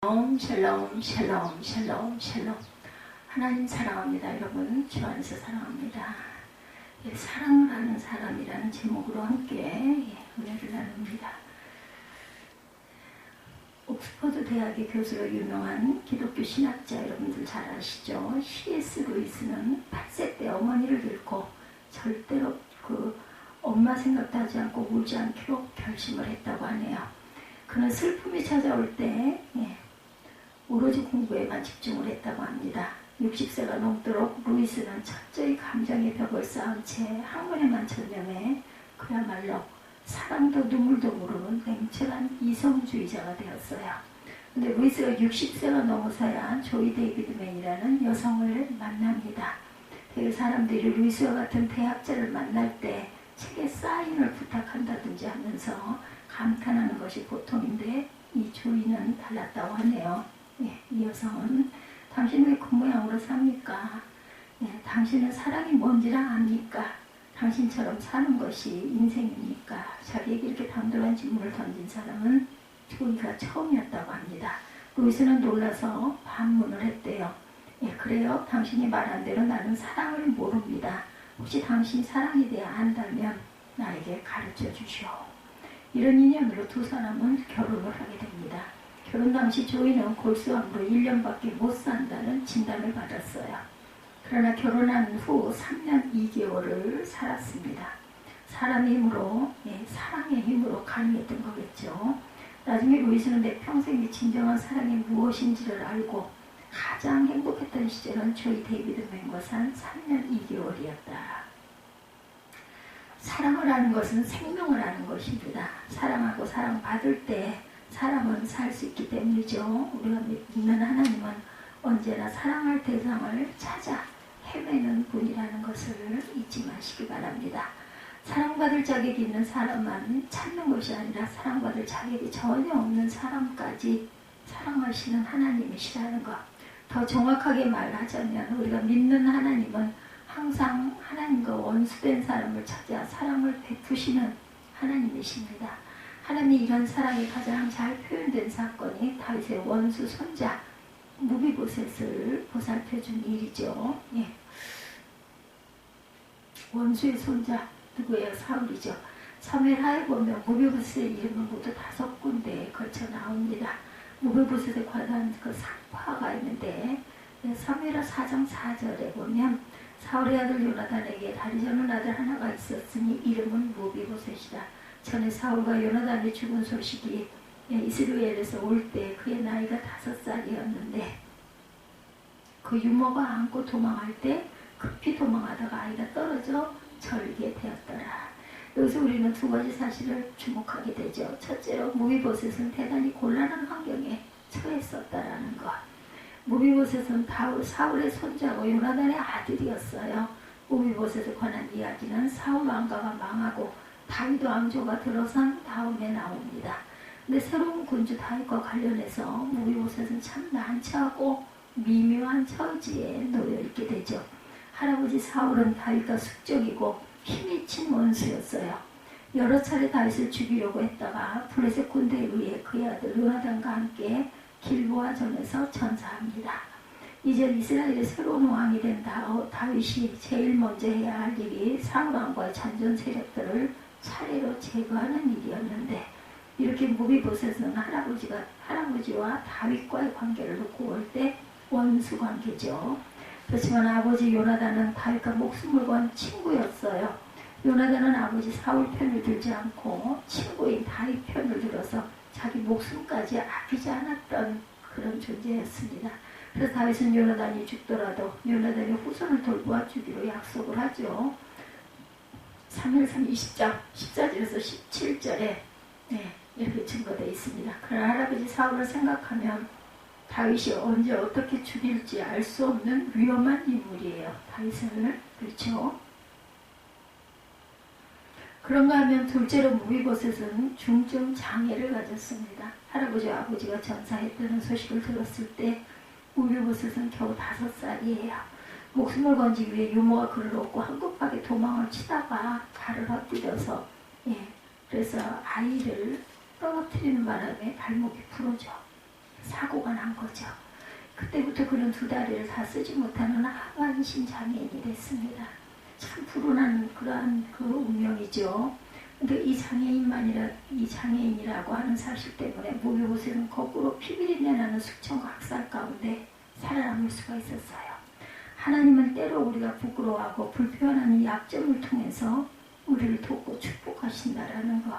샬롬 샬롬 샬롬 샬롬. 하나님 사랑합니다. 여러분 주 안에서 사랑합니다. 사랑을 하는 사람이라는 제목으로 함께 은혜를 나눕니다. 옥스퍼드 대학의 교수로 유명한 기독교 신학자 여러분들 잘 아시죠? C.S. 루이스는 8세 때 어머니를 잃고 절대로 엄마 생각도 하지 않고 울지 않기로 결심을 했다고 하네요. 그는 슬픔이 찾아올 때 오로지 공부에만 집중을 했다고 합니다. 60세가 넘도록 루이스는 철저히 감정의 벽을 쌓은 채 학문에만 전념해 그야말로 사랑도 눈물도 모르는 냉철한 이성주의자가 되었어요. 근데 루이스가 60세가 넘어서야 조이 데이비드맨이라는 여성을 만납니다. 그 사람들이 루이스와 같은 대학자를 만날 때 책에 사인을 부탁한다든지 하면서 감탄하는 것이 보통인데 이 조이는 달랐다고 하네요. 이 여성은 당신 왜 그 모양으로 삽니까? 당신은 사랑이 뭔지를 압니까? 당신처럼 사는 것이 인생입니까? 자기에게 이렇게 당돌한 질문을 던진 사람은 조이가 처음이었다고 합니다. 루이스는 놀라서 반문을 했대요. 그래요? 당신이 말한 대로 나는 사랑을 모릅니다. 혹시 당신이 사랑에 대해 안다면 나에게 가르쳐 주시오. 이런 인연으로 두 사람은 결혼을 하게 됩니다. 결혼 당시 조이는 골수암으로 1년밖에 못 산다는 진단을 받았어요. 그러나 결혼한 후 3년 2개월을 살았습니다. 사람의 힘으로, 사랑의 힘으로 가능했던 거겠죠. 나중에 루이스는 내 평생의 진정한 사랑이 무엇인지를 알고 가장 행복했던 시절은 조이 데이비드맨과 산 3년 2개월이었다. 사랑을 하는 것은 생명을 하는 것입니다. 사랑하고 사랑받을 때 사람은 살 수 있기 때문이죠. 우리가 믿는 하나님은 언제나 사랑할 대상을 찾아 헤매는 분이라는 것을 잊지 마시기 바랍니다. 사랑받을 자격이 있는 사람만 찾는 것이 아니라 사랑받을 자격이 전혀 없는 사람까지 사랑하시는 하나님이시라는 것. 더 정확하게 말하자면 우리가 믿는 하나님은 항상 하나님과 원수된 사람을 찾아 사랑을 베푸시는 하나님이십니다. 하나님이 이런 사랑이 가장 잘 표현된 사건이 다윗의 원수 손자 무비보셋을 보살펴준 일이죠. 원수의 손자 누구예요? 사울이죠. 사무엘하에 보면 무비보셋의 이름은 모두 5군데에 걸쳐 나옵니다. 무비보셋에 관한 그 상파가 있는데 사무엘하 4장 4절에 보면 사울의 아들 요나단에게 다리 저는 아들 하나가 있었으니 이름은 무비보셋이다. 전에 사울과 요나단이 죽은 소식이 이스라엘에서 올 때 그의 나이가 5살이었는데 그 유모가 안고 도망할 때 급히 도망하다가 아이가 떨어져 절게 되었더라. 여기서 우리는 두 가지 사실을 주목하게 되죠. 첫째로 무비보셋은 대단히 곤란한 환경에 처했었다라는 것. 무비보셋은 사울의 손자고 요나단의 아들이었어요. 무비보셋에 관한 이야기는 사울 왕가가 망하고 다윗 왕조가 들어선 다음에 나옵니다. 근데 새로운 군주 다윗과 관련해서 무비보셋은 참 난처하고 미묘한 처지에 놓여 있게 되죠. 할아버지 사울은 다윗과 숙적이고 힘이 친 원수였어요. 여러 차례 다윗을 죽이려고 했다가 블레셋 군대에 의해 그의 아들 요나단과 함께 길보아전에서 전사합니다. 이제 이스라엘의 새로운 왕이 된 다윗이 제일 먼저 해야 할 일이 사울 왕과의 전전 세력들을 차례로 제거하는 일이었는데 이렇게 무비보셋은 할아버지와 다윗과의 관계를 놓고 볼 때 원수 관계죠. 그렇지만 아버지 요나단은 다윗과 목숨을 건 친구였어요. 요나단은 아버지 사울 편을 들지 않고 친구인 다윗 편을 들어서 자기 목숨까지 아끼지 않았던 그런 존재였습니다. 그래서 다윗은 요나단이 죽더라도 요나단의 후손을 돌보아 주기로 약속을 하죠. 3일상 20장 14절에서 17절에 이렇게 증거되어 있습니다. 그러나 할아버지 사울을 생각하면 다윗이 언제 어떻게 죽일지 알 수 없는 위험한 인물이에요. 다윗을. 그렇죠? 그런가 하면 둘째로 무비보셋은 중증 장애를 가졌습니다. 할아버지와 아버지가 전사했다는 소식을 들었을 때 무비보셋은 겨우 5살이에요. 목숨을 건지기 위해 유모가 그를 얻고 한급하게 도망을 치다가 발을 헛디뎌서 그래서 아이를 떨어뜨리는 바람에 발목이 부러져 사고가 난 거죠. 그때부터 그는 두 다리를 다 쓰지 못하는 하반신 장애인이 됐습니다. 참 불운한 그러한 그 운명이죠. 근데 이 장애인이라고 하는 사실 때문에 모비우스는 거꾸로 피비린내 나는 숙청 학살 가운데 살아남을 수가 있었어요. 하나님은 때로 우리가 부끄러워하고 불편한 이 약점을 통해서 우리를 돕고 축복하신다라는 것.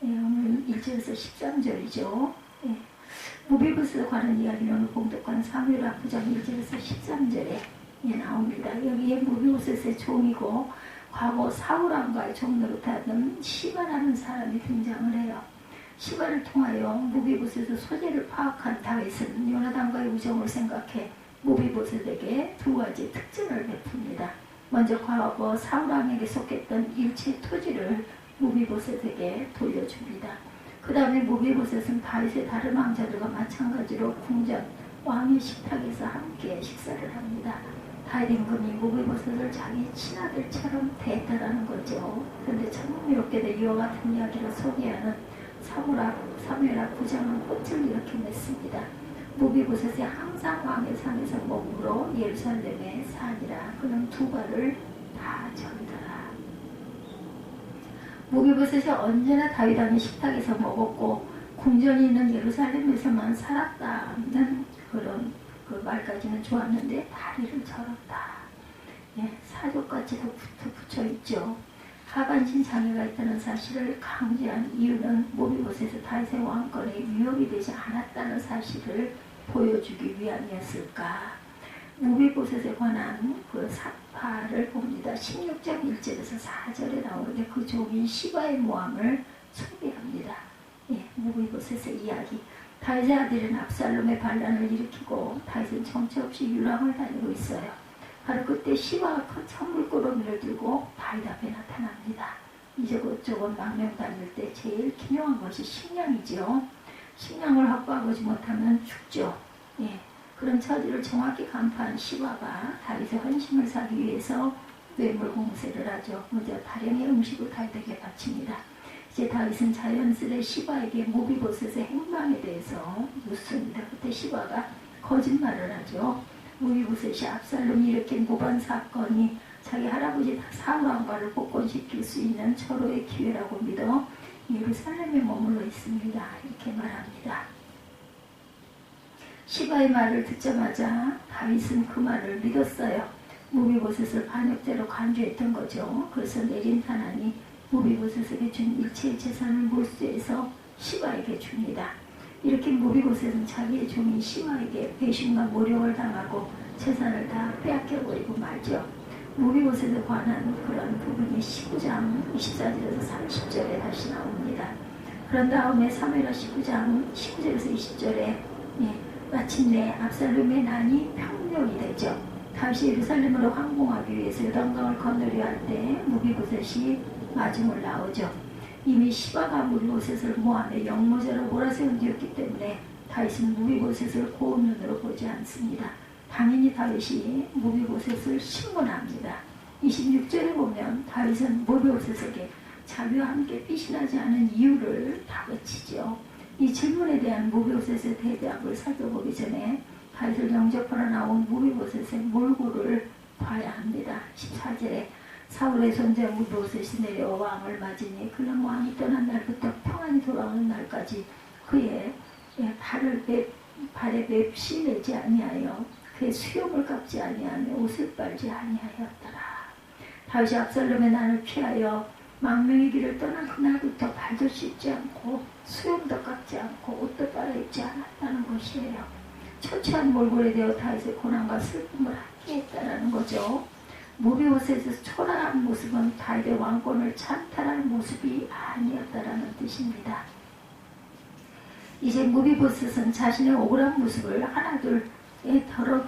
예, 오늘 1절에서 13절이죠. 예. 모비우스에 관한 이야기는 오늘 봉독한 사무엘하 9장 1절에서 13절에 나옵니다. 여기에 모비우스의 종이고 과거 사울왕과의 종노릇하던 시바라는 사람이 등장을 해요. 시바를 통하여 모비보셋의 소재를 파악한 다윗은 요나단과의 우정을 생각해 모비보셋에게 두 가지 특징을 베풉니다. 먼저 과거 사울왕에게 속했던 일체 토지를 모비보셋에게 돌려줍니다. 그 다음에 모비보셋은 다윗의 다른 왕자들과 마찬가지로 궁전 왕의 식탁에서 함께 식사를 합니다. 다윗 임금이 모비보셋을 자기 친아들처럼 대했다라는 거죠. 그런데 참 흥미롭게도 이와 같은 이야기를 소개하는 사무엘하 9장은 꽃을 이렇게 맺습니다. 모비보셋이 항상 왕의 상에서 머물러 예루살렘에 사니라. 그는 두 발을 다 절더라. 모비보셋이 언제나 다윗 왕의 식탁에서 먹었고 궁전이 있는 예루살렘에서만 살았다는 그런 그 말까지는 좋았는데 다리를 절었다. 예, 사족까지도 붙여있죠. 하반신 장애가 있다는 사실을 강조한 이유는 모비보셋이 다윗의 왕권에 위협이 되지 않았다는 사실을 보여주기 위함이었을까. 모비보셋에 관한 그 사파를 봅니다. 16장 1절에서 4절에 나오는데 그 종인 시바의 모함을 소개합니다. 예, 모비보셋의 이야기. 다윗의 아들은 압살롬의 반란을 일으키고 다윗은 정처 없이 유랑을 다니고 있어요. 바로 그때 시바가 큰 천물꾸러미를 들고 다윗 앞에 나타납니다. 이곳저곳 망명 다닐 때 제일 기묘한 것이 식량이죠. 식량을 확보하지 못하면 죽죠. 예, 그런 처지를 정확히 간파한 시바가 다윗의 헌신을 사기 위해서 뇌물 공세를 하죠. 먼저 다량의 음식을 다윗에게 바칩니다. 이제 다윗은 자연스레 시바에게 모비보셋의 행방에 대해서 묻습니다. 그때 시바가 거짓말을 하죠. 모비보셋이 압살롬이 일으킨 모반 사건이 자기 할아버지 사울왕과를 복권시킬 수 있는 절호의 기회라고 믿어 예루살렘에 머물러 있습니다. 이렇게 말합니다. 시바의 말을 듣자마자 다윗은 그 말을 믿었어요. 모비보셋을 반역죄로 간주했던 거죠. 그래서 내린 탄환이 모비보셋에게 준 일체의 재산을 몰수해서 시바에게 줍니다. 이렇게 모비보셋은 자기의 종인 시바에게 배신과 모욕을 당하고 재산을 다 빼앗겨버리고 말죠. 모비보셋에 관한 그런 부분이 19장 24절에서 30절에 다시 나옵니다. 그런 다음에 사무엘하 19장 19절에서 20절에 마침내 압살롬의 난이 평령이 되죠. 다시 예루살렘으로 항공하기 위해서 요단강을 건너려 할 때 모비보셋이 마중을 나오죠. 이미 시바가 모비보셋을 모함에 영모자로 몰아세운 뒤였기 때문에 다윗은 모비보셋을 고운 눈으로 보지 않습니다. 당연히 다윗이 모비보셋을 신문합니다. 26절에 보면 다윗은 모비보셋에게 자기와 함께 피신하지 않은 이유를 다그치죠. 이 질문에 대한 모비보셋의 대답을 살펴보기 전에 다윗을 영접하러 나온 모비보셋의 몰골을 봐야 합니다. 14절에 사울의 손자 모비보셋이 내려와 왕을 맞으니 그는 왕이 떠난 날부터 평안히 돌아오는 날까지 그의 발에 맵시 내지 아니하여 그의 수염을 깎지 아니하며 옷을 빨지 아니하였더라. 다윗이 압살롬의 난을 피하여 망명의 길을 떠난 그날부터 발도 씻지 않고 수염도 깎지 않고 옷도 빨아입지 않았다는 것이에요. 처치한 몰골에 대해 다윗의 고난과 슬픔을 함께 했다는 거죠. 모비보셋에서 초라한 모습은 다윗의 왕권을 찬탈할 모습이 아니었다라는 뜻입니다. 이제 모비보셋은 자신의 억울한 모습을 하나둘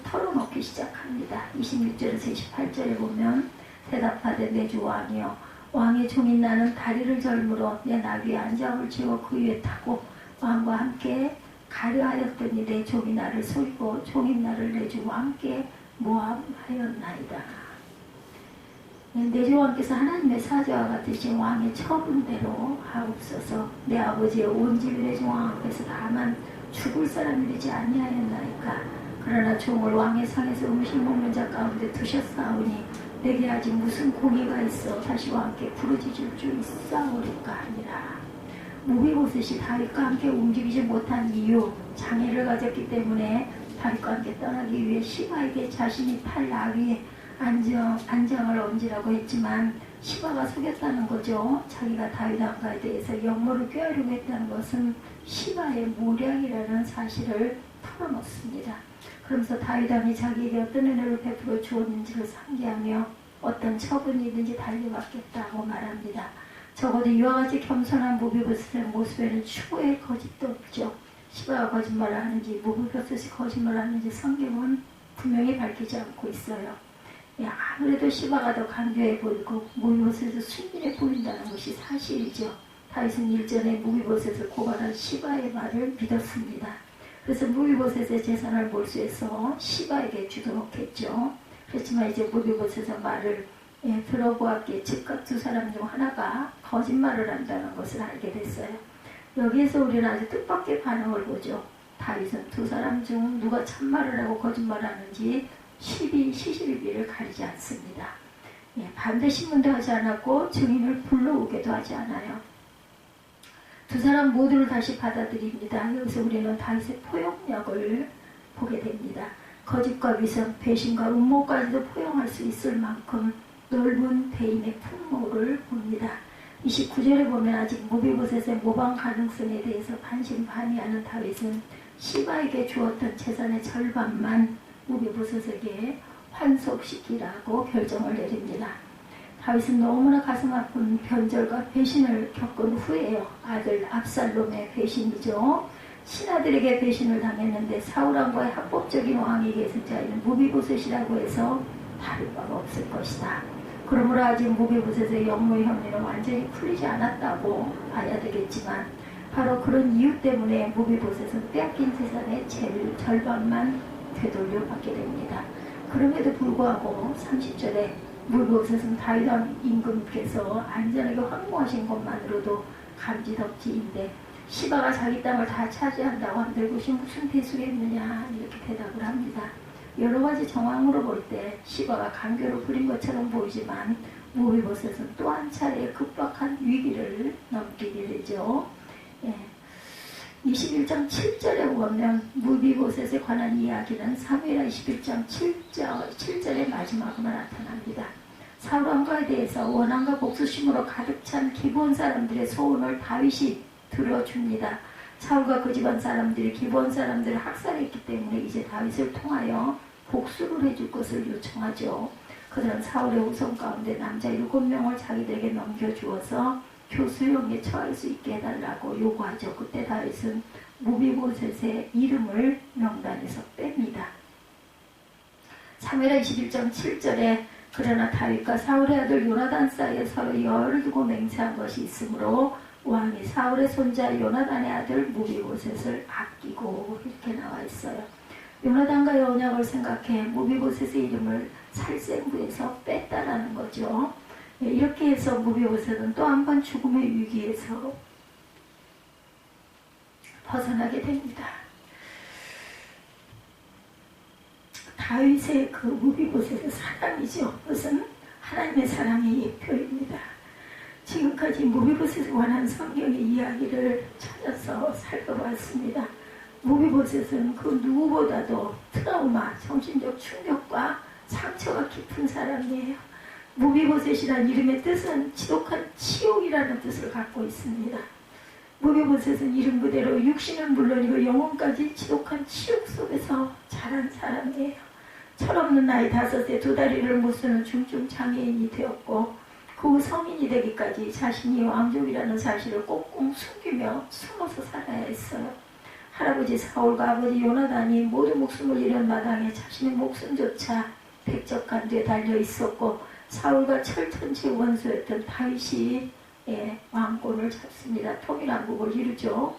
털어놓기 시작합니다. 26절에서 28절에 보면 대답하되 내 주 왕이여 왕의 종인 나는 다리를 절므로 내 나귀의 안장을 지워 그 위에 타고 왕과 함께 가려하였더니 내 종이 나를 속이고 종인 나를 내 주 왕께 모함하였나이다. 내 주 왕께서 하나님의 사자와 같으신 왕의 처분대로 하옵소서. 내 아버지의 온 집이 내 주 왕 앞에서 다만 죽을 사람이 되지 아니하였나이까. 그러나 종을 왕의 상에서 음식 먹는 자 가운데 두셨사오니 내게 아직 무슨 공의가 있어 다시와 함께 부르짖을 수 있사오리까 하니라. 무비보셋이 다윗과 함께 움직이지 못한 이유, 장애를 가졌기 때문에 다윗과 함께 떠나기 위해 시바에게 자신이 탈 나귀에 안장을 얹으라고 했지만 시바가 속였다는 거죠. 자기가 다윗 왕가에 대해서 역모를 꾀하려고 했다는 것은 시바의 모략이라는 사실을 털어놓습니다. 그러면서 다윗 왕이 자기에게 어떤 은혜를 베풀어 주었는지를 상기하며 어떤 처분이든지 달려받겠다고 말합니다. 적어도 이와 같이 겸손한 무비보셋의 모습에는 추구의 거짓도 없죠. 시바가 거짓말을 하는지 무비보셋이 거짓말을 하는지 성경은 분명히 밝히지 않고 있어요. 아무래도 시바가 더 강교해 보이고 무비보셋은 순진해 보인다는 것이 사실이죠. 다윗은 일전에 무비보셋을 고발한 시바의 말을 믿었습니다. 그래서 무비보셋의 재산을 몰수해서 시바에게 주도록 했죠. 그렇지만 이제 무비보셋의 말을 들어보았기에 즉각 두 사람 중 하나가 거짓말을 한다는 것을 알게 됐어요. 여기에서 우리는 아주 뜻밖의 반응을 보죠. 다윗은 두 사람 중 누가 참말을 하고 거짓말을 하는지 시시비비를 가리지 않습니다. 반대 신문도 하지 않았고 증인을 불러오게도 하지 않아요. 두 사람 모두를 다시 받아들입니다. 여기서 우리는 다윗의 포용력을 보게 됩니다. 거짓과 위선, 배신과 음모까지도 포용할 수 있을 만큼 넓은 대인의 풍모를 봅니다. 29절에 보면 아직 무비보셋의 모방 가능성에 대해서 반신반의하는 다윗은 시바에게 주었던 재산의 절반만 무비보셋에게 환속시키라고 결정을 내립니다. 다윗은 너무나 가슴 아픈 변절과 배신을 겪은 후에요. 아들 압살롬의 배신이죠. 신하들에게 배신을 당했는데 사울왕과의 합법적인 왕이 계신 자에는 무비보셋이라고 해서 다를 바가 없을 것이다. 그러므로 아직 무비보셋의 역모의 혐의는 완전히 풀리지 않았다고 봐야 되겠지만 바로 그런 이유 때문에 무비보셋은 빼앗긴 재산의 절반만 되돌려 받게 됩니다. 그럼에도 불구하고 30절에 무비보셋은 다윗 왕 임금께서 안전하게 황무하신 것만으로도 감지덕지인데 시바가 자기 땅을 다 차지한다고 한들 그것이 무슨 대수겠느냐 이렇게 대답을 합니다. 여러 가지 정황으로 볼 때 시바가 강교를 부린 것처럼 보이지만 무비보셋은 또 한 차례 급박한 위기를 넘기게 되죠. 21장 7절에 보면 무비보셋에 관한 이야기는 사무엘하 21장 7절의 마지막으로 나타납니다. 사울왕가에 대해서 원한과 복수심으로 가득 찬 기브온 사람들의 소원을 다윗이 들어줍니다. 사울과 그 집안 사람들이 기브온 사람들을 학살했기 때문에 이제 다윗을 통하여 복수를 해줄 것을 요청하죠. 그들은 사울의 후손 가운데 남자 7명을 자기들에게 넘겨주어서 교수형에 처할 수 있게 해달라고 요구하죠. 그때 다윗은 무비보셋의 이름을 명단에서 뺍니다. 사무엘하 21장 7절에 그러나 다윗과 사울의 아들 요나단 사이에 서로 열을 두고 맹세한 것이 있으므로 왕이 사울의 손자 요나단의 아들 무비보셋을 아끼고 이렇게 나와 있어요. 요나단과의 언약을 생각해 무비보셋의 이름을 살생부에서 뺐다라는 거죠. 이렇게 해서 무비보셋은 또 한 번 죽음의 위기에서 벗어나게 됩니다. 다윗의 그 무비보셋의 사랑이죠. 그것은 하나님의 사랑의 예표입니다. 지금까지 무비보셋에 관한 성경의 이야기를 찾아서 살펴봤습니다. 무비보셋은 그 누구보다도 트라우마, 정신적 충격과 상처가 깊은 사람이에요. 무비보셋이라는 이름의 뜻은 지독한 치욕이라는 뜻을 갖고 있습니다. 무비보셋은 이름 그대로 육신은 물론이고 영혼까지 지독한 치욕 속에서 자란 사람이에요. 철없는 나이 5에 2다리를 못 쓰는 중증 장애인이 되었고 그 후 성인이 되기까지 자신이 왕족이라는 사실을 꽁꽁 숨기며 숨어서 살아야 했어요. 할아버지 사울과 아버지 요나단이 모두 목숨을 잃은 마당에 자신의 목숨조차 백적간두에 달려 있었고 사울과 철천지 원수였던 다윗이 왕권을 잡습니다. 통일왕국을 이루죠.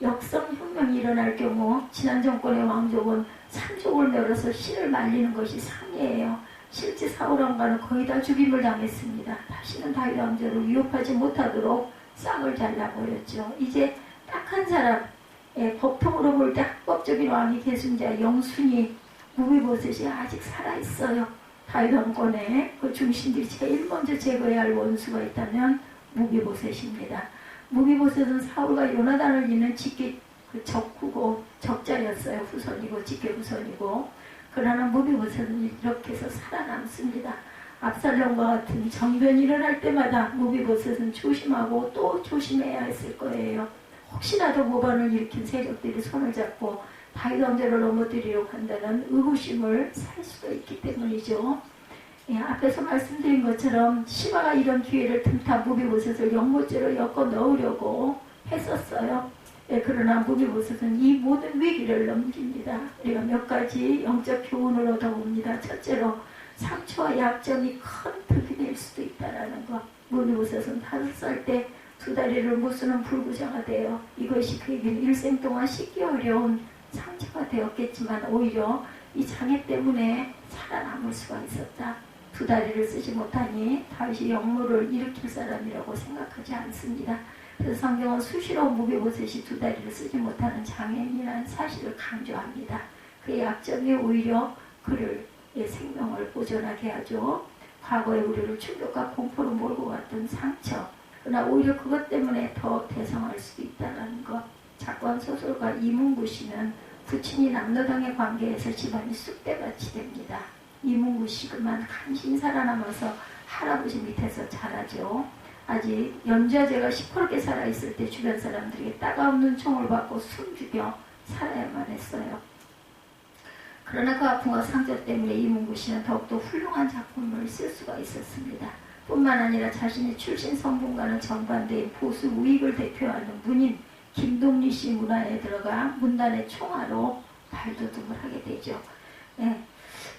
역성혁명이 일어날 경우 지난 정권의 왕족은 산족을 내려서 씨를 말리는 것이 상례예요. 실제 사울왕가는 거의 다 죽임을 당했습니다. 다시는 다윗 왕조를 위협하지 못하도록 싹을 잘라버렸죠. 이제 딱 한 사람 법통으로 볼 때 합법적인 왕이 계승자 영순이 무비보셋이 아직 살아있어요. 다윗 왕권의 그 중심들이 제일 먼저 제거해야 할 원수가 있다면 무비보셋입니다. 무비보셋은 사울과 요나단을 잇는 직계 적후고 적자였어요. 후손이고 직계 후손이고. 그러나 무비보셋은 이렇게 해서 살아남습니다. 압살롬과 같은 정변이 일어날 때마다 무비보셋은 조심하고 또 조심해야 했을 거예요. 혹시라도 모반을 일으킨 세력들이 손을 잡고 다윗 왕조를 넘어뜨리려고 한다는 의구심을 살 수도 있기 때문이죠. 앞에서 말씀드린 것처럼 시바가 이런 기회를 틈타 무비보셋을 영모죄로 엮어 넣으려고 했었어요. 그러나 무비보셋은 이 모든 위기를 넘깁니다. 우리가 몇 가지 영적 교훈을 얻어봅니다. 첫째로 상처와 약점이 큰 득이 될 수도 있다는 것. 무비보셋은 5살 때 2다리를 못 쓰는 불구자가 되어 이것이 그에게는 일생 동안 씻기 어려운 상처가 되었겠지만 오히려 이 장애 때문에 살아남을 수가 있었다. 2다리를 쓰지 못하니 다윗이 역모를 일으킬 사람이라고 생각하지 않습니다. 그래서 성경은 수시로 무비보셋이 2다리를 쓰지 못하는 장애인이라는 사실을 강조합니다. 그의 약점이 오히려 그를 생명을 보존하게 하죠. 과거에 우리를 충격과 공포로 몰고 갔던 상처, 그러나 오히려 그것 때문에 더 대성할 수도 있다는 것. 작권 소설가 이문구 씨는 부친이 남로당의 관계에서 집안이 쑥대밭이 됩니다. 이문구 씨 그만 간신히 살아남아서 할아버지 밑에서 자라죠. 아직 연좌제가 시퍼렇게 살아있을 때 주변 사람들에게 따가운 눈총을 받고 숨죽여 살아야만 했어요. 그러나 그 아픔과 상처 때문에 이문구 씨는 더욱더 훌륭한 작품을 쓸 수가 있었습니다. 뿐만 아니라 자신의 출신 성분과는 정반대인 보수 우익을 대표하는 문인 김동리 씨 문화에 들어가 문단의 총화로 발돋움을 하게 되죠.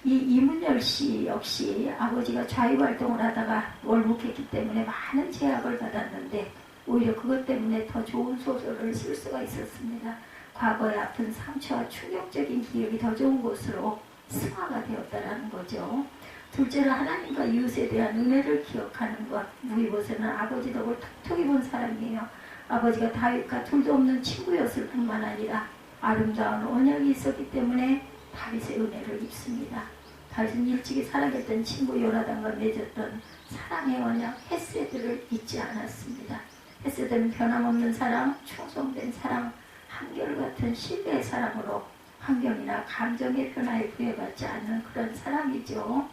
이 이문열 씨 역시 아버지가 좌익활동을 하다가 월북했기 때문에 많은 제약을 받았는데 오히려 그것 때문에 더 좋은 소설을 쓸 수가 있었습니다. 과거의 아픈 상처와 충격적인 기억이 더 좋은 곳으로 승화가 되었다는 거죠. 둘째로 하나님과 이웃에 대한 은혜를 기억하는 것. 무비보셋은 아버지 덕을 톡톡히 본 사람이에요. 아버지가 다윗과 둘도 없는 친구였을 뿐만 아니라 아름다운 언약이 있었기 때문에 다윗의 은혜를 입습니다. 다윗은 일찍이 사랑했던 친구 요나단과 맺었던 사랑의 언약 헤세드를 잊지 않았습니다. 헤세드는 변함없는 사랑, 충성된 사랑, 한결같은 신뢰의 사랑으로 환경이나 감정의 변화에 구애받지 않는 그런 사랑이죠.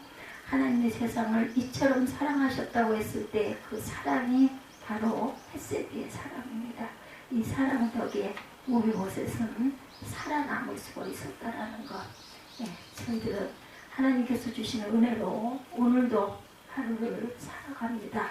하나님의 세상을 이처럼 사랑하셨다고 했을 때 그 사랑이 바로 헤세드의 사랑입니다. 이 사랑 덕에 무비보셋은 살아남을 수가 있었다라는 것. 저희들은 하나님께서 주시는 은혜로 오늘도 하루를 살아갑니다.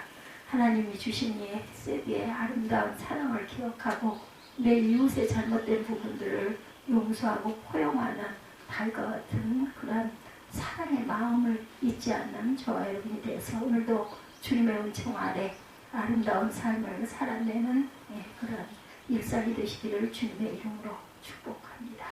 하나님이 주신 이 헤세드의 아름다운 사랑을 기억하고 내 이웃의 잘못된 부분들을 용서하고 포용하는 달과 같은 그런 사랑의 마음을 잊지 않는 저와 여러분이 되어서 오늘도 주님의 은총 아래 아름다운 삶을 살아내는 그런 일상이 되시기를 주님의 이름으로 축복합니다.